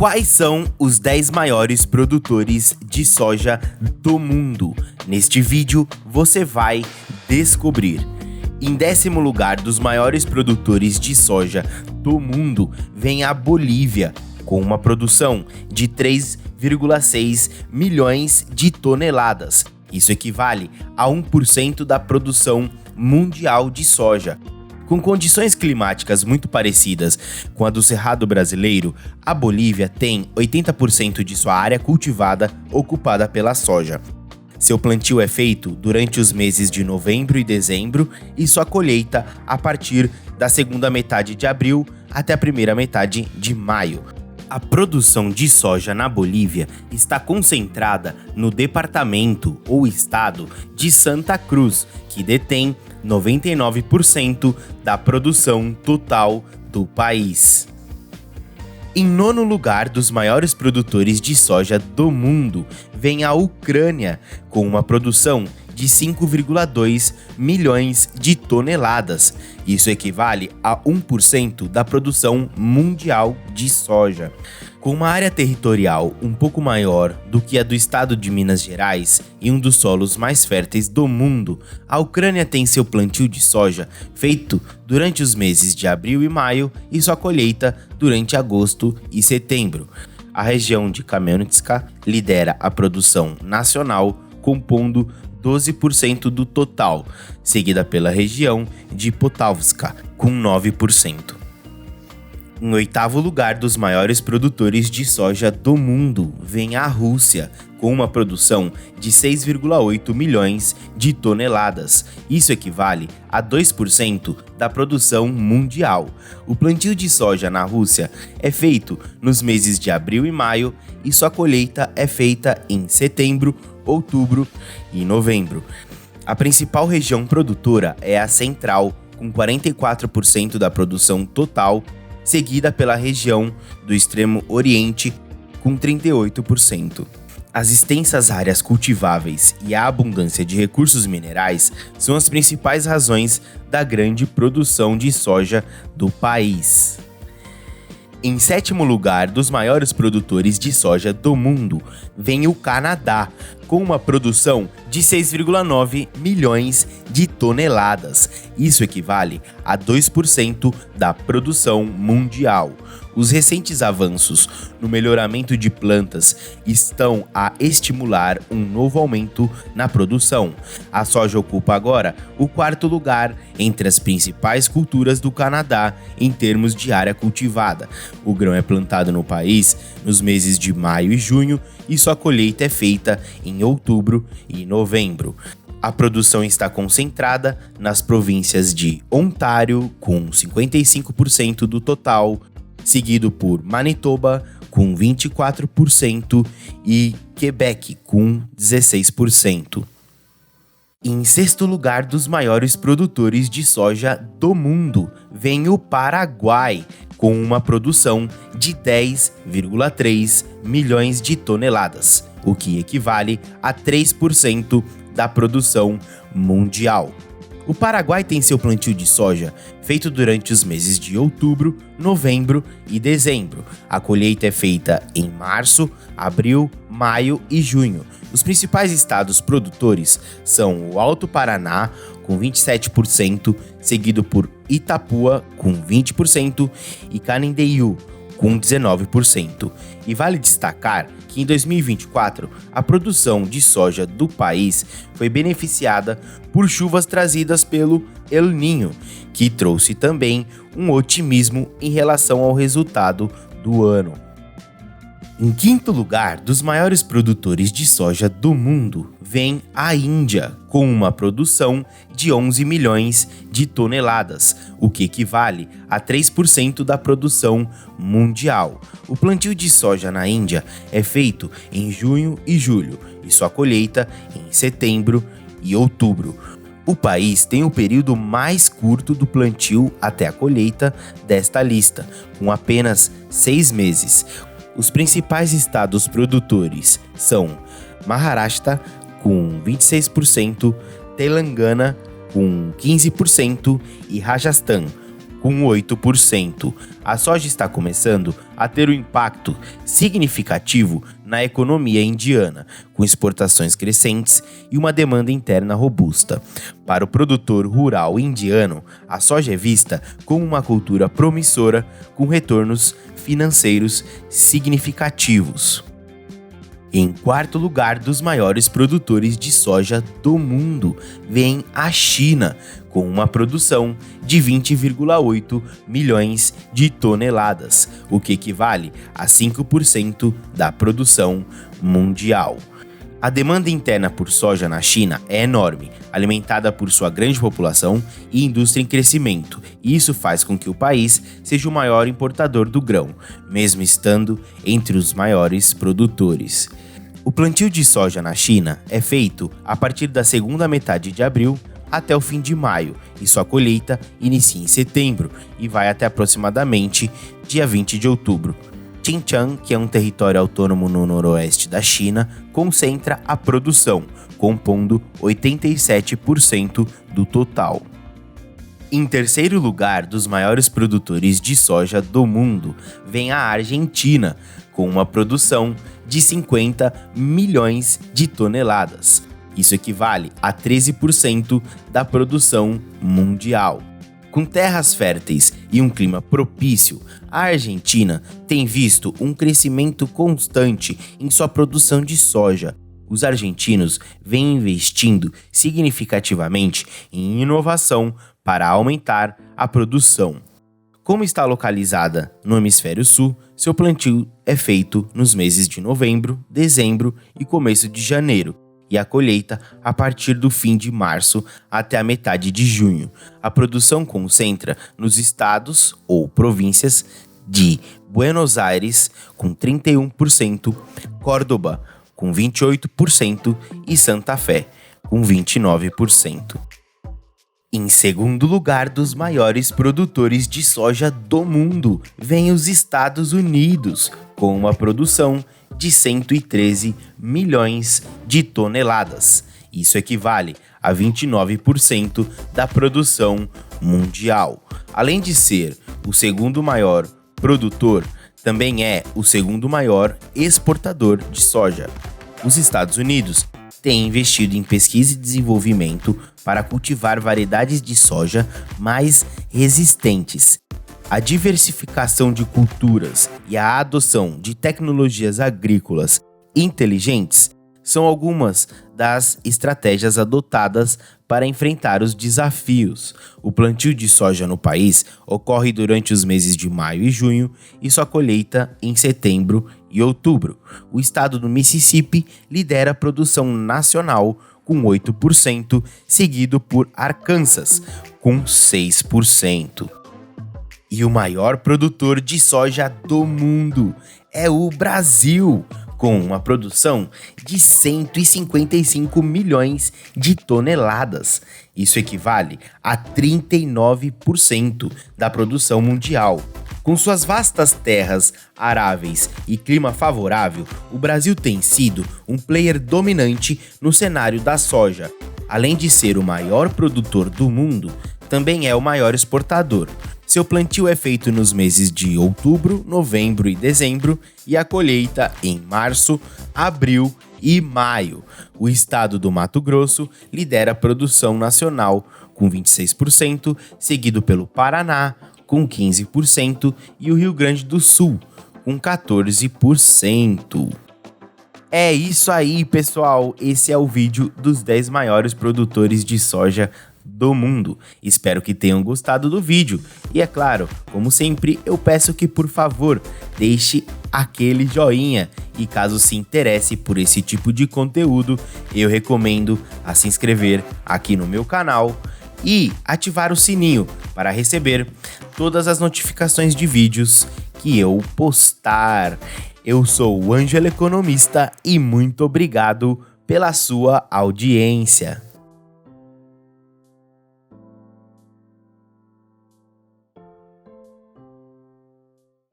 Quais são os 10 maiores produtores de soja do mundo? Neste vídeo você vai descobrir. Em 10º lugar dos maiores produtores de soja do mundo vem a Bolívia, com uma produção de 3,6 milhões de toneladas. Isso equivale a 1% da produção mundial de soja. Com condições climáticas muito parecidas com a do Cerrado brasileiro, a Bolívia tem 80% de sua área cultivada ocupada pela soja. Seu plantio é feito durante os meses de novembro e dezembro e sua colheita a partir da segunda metade de abril até a primeira metade de maio. A produção de soja na Bolívia está concentrada no departamento ou estado de Santa Cruz, que detém 99% da produção total do país. Em 9º lugar dos maiores produtores de soja do mundo vem a Ucrânia, com uma produção de 5,2 milhões de toneladas. Isso equivale a 1% da produção mundial de soja. Com uma área territorial um pouco maior do que a do estado de Minas Gerais e um dos solos mais férteis do mundo, a Ucrânia tem seu plantio de soja feito durante os meses de abril e maio e sua colheita durante agosto e setembro. A região de Kamenička lidera a produção nacional, compondo 12% do total, seguida pela região de Poltavska, com 9%. Em 8º lugar dos maiores produtores de soja do mundo vem a Rússia, com uma produção de 6,8 milhões de toneladas. Isso equivale a 2% da produção mundial. O plantio de soja na Rússia é feito nos meses de abril e maio e sua colheita é feita em setembro, outubro e novembro. A principal região produtora é a Central, com 44% da produção total, seguida pela região do Extremo Oriente, com 38%. As extensas áreas cultiváveis e a abundância de recursos minerais são as principais razões da grande produção de soja do país. Em 7º lugar dos maiores produtores de soja do mundo vem o Canadá, com uma produção de 6,9 milhões de toneladas. Isso equivale a 2% da produção mundial. Os recentes avanços no melhoramento de plantas estão a estimular um novo aumento na produção. A soja ocupa agora o 4º lugar entre as principais culturas do Canadá em termos de área cultivada. O grão é plantado no país nos meses de maio e junho e sua colheita é feita em outubro e novembro. A produção está concentrada nas províncias de Ontário, com 55% do total, seguido por Manitoba, com 24%, e Quebec, com 16%. Em 6º lugar dos maiores produtores de soja do mundo vem o Paraguai, com uma produção de 10,3 milhões de toneladas, o que equivale a 3% da produção mundial. O Paraguai tem seu plantio de soja feito durante os meses de outubro, novembro e dezembro. A colheita é feita em março, abril, maio e junho. Os principais estados produtores são o Alto Paraná, com 27%, seguido por Itapúa, com 20%, e Canindeyú, com 19%. E vale destacar que em 2024, a produção de soja do país foi beneficiada por chuvas trazidas pelo El Niño, que trouxe também um otimismo em relação ao resultado do ano. Em 5º lugar dos maiores produtores de soja do mundo vem a Índia, com uma produção de 11 milhões de toneladas, o que equivale a 3% da produção mundial. O plantio de soja na Índia é feito em junho e julho e sua colheita em setembro e outubro. O país tem o período mais curto do plantio até a colheita desta lista, com apenas 6 meses. Os principais estados produtores são Maharashtra, com 26%, Telangana, com 15% e Rajasthan, com 8%. A soja está começando a ter um impacto significativo na economia indiana, com exportações crescentes e uma demanda interna robusta. Para o produtor rural indiano, a soja é vista como uma cultura promissora com retornos financeiros significativos. Em quarto lugar dos maiores produtores de soja do mundo, vem a China, com uma produção de 20,8 milhões de toneladas, o que equivale a 5% da produção mundial. A demanda interna por soja na China é enorme, alimentada por sua grande população e indústria em crescimento, e isso faz com que o país seja o maior importador do grão, mesmo estando entre os maiores produtores. O plantio de soja na China é feito a partir da segunda metade de abril até o fim de maio, e sua colheita inicia em setembro e vai até aproximadamente dia 20 de outubro. Xinjiang, que é um território autônomo no noroeste da China, concentra a produção, compondo 87% do total. Em terceiro lugar dos maiores produtores de soja do mundo, vem a Argentina, com uma produção de 50 milhões de toneladas. Isso equivale a 13% da produção mundial. Com terras férteis e um clima propício, a Argentina tem visto um crescimento constante em sua produção de soja. Os argentinos vêm investindo significativamente em inovação para aumentar a produção. Como está localizada no hemisfério sul, seu plantio é feito nos meses de novembro, dezembro e começo de janeiro, e a colheita a partir do fim de março até a metade de junho. A produção concentra nos estados ou províncias de Buenos Aires, com 31%, Córdoba, com 28% e Santa Fé, com 29%. Em segundo lugar dos maiores produtores de soja do mundo, vem os Estados Unidos, com uma produção de 113 milhões de toneladas. Isso equivale a 29% da produção mundial. Além de ser o segundo maior produtor, também é o segundo maior exportador de soja. Os Estados Unidos têm investido em pesquisa e desenvolvimento para cultivar variedades de soja mais resistentes. A diversificação de culturas e a adoção de tecnologias agrícolas inteligentes são algumas das estratégias adotadas para enfrentar os desafios. O plantio de soja no país ocorre durante os meses de maio e junho e sua colheita em setembro e outubro. O estado do Mississippi lidera a produção nacional com 8%, seguido por Arkansas com 6%. E o maior produtor de soja do mundo é o Brasil, com uma produção de 155 milhões de toneladas. Isso equivale a 39% da produção mundial. Com suas vastas terras aráveis e clima favorável, o Brasil tem sido um player dominante no cenário da soja. Além de ser o maior produtor do mundo, também é o maior exportador. Seu plantio é feito nos meses de outubro, novembro e dezembro e a colheita em março, abril e maio. O estado do Mato Grosso lidera a produção nacional com 26%, seguido pelo Paraná com 15% e o Rio Grande do Sul com 14%. É isso aí, pessoal. Esse é o vídeo dos 10 maiores produtores de soja do mundo. Espero que tenham gostado do vídeo. E é claro, como sempre, eu peço que, por favor, deixe aquele joinha. E caso se interesse por esse tipo de conteúdo, eu recomendo a se inscrever aqui no meu canal e ativar o sininho para receber todas as notificações de vídeos que eu postar. Eu sou o Ângelo Economista e muito obrigado pela sua audiência.